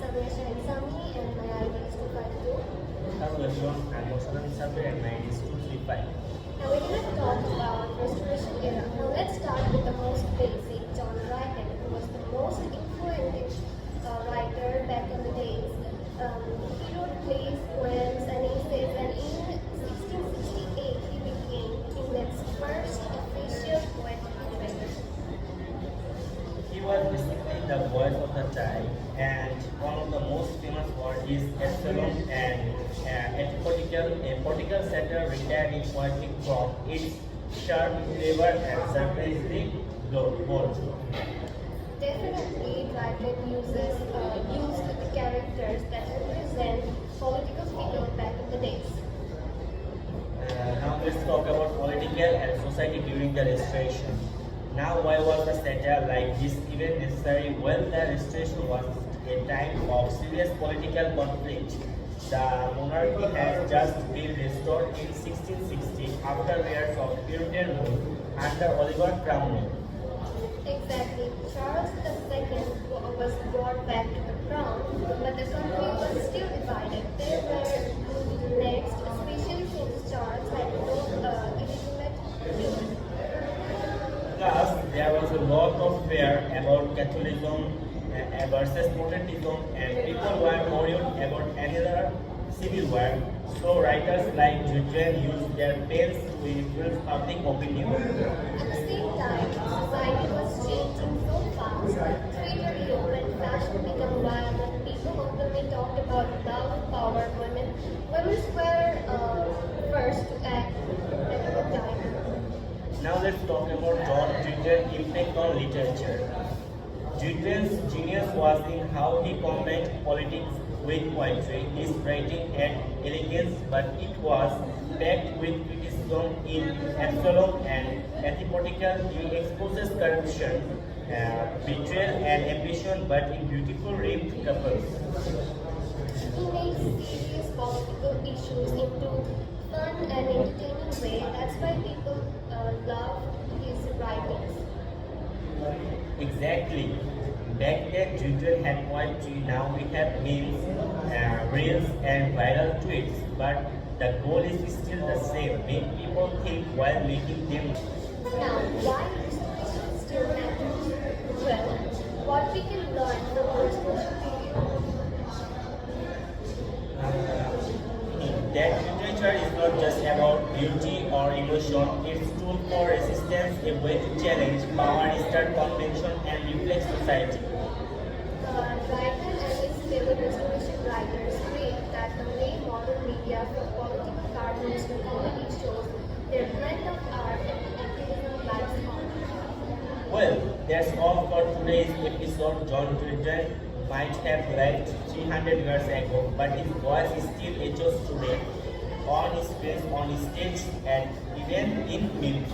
Samia Shahid Sami and my ID is 252. Hello everyone, I'm Moshadam Sabir and my ID is 235. Now we're going to talk about Restoration era. Now let's start with the most basic, John Dryden, who was the most influential writer back in the days. He wrote plays, poems and essays, and in 1668 he became England's first official poet laureate. He was basically the voice of the time, and one of the most famous works is Absalom, and a political satire written in poetry from its sharp, clever and surprisingly bold. Definitely, Dryden used the characters that represent political figures back in the days. Now let's talk about political and society during the Restoration. Now, why was the satire like this even necessary? Well, the Restoration was a time of serious political conflict. The monarchy had just been restored in 1660 after years of Puritan rule under Oliver Cromwell. Exactly. Charles II was brought back to the crown, but the country was still divided. There were next, especially since Charles had no illegitimate children. Plus, there was a lot of fear about Catholicism versus Protestantism, and people were worried about another civil war. So writers like Dryden used their pens to influence public opinion. At the same time, society was changing so fast. Theater reopened, fashion became violent, people openly talked about love, power, women. Women were first to act at the time. Now let's talk about John Dryden's impact on literature. Dryden's genius was in how he combined politics with poetry. His writing had elegance, but it was packed with criticism. In Absalom and Antipotical, he exposes corruption, betrayal, and ambition, but in beautiful ripped couples. He made serious political issues into fun and entertaining way. That's why people loved his writings. Exactly. Back then, Dryden had poetry. Now we have memes, reels, and viral tweets. But the goal is still the same: make people think while making them. Now, why restoration still matters? Well, what we can learn from the restoration period. That literature is not just about beauty or emotion, it's tool for resistance, a way to challenge power, start convention, and reflect society. Dryden and his fellow restoration writers claim that the way modern media, from political cartoons to comedy shows, their blend of art and activism lives on. Well, that's all for today's episode. John Dryden might have lived 300 years ago, but his voice is still echoes today on his face, on his stage, and even in memes.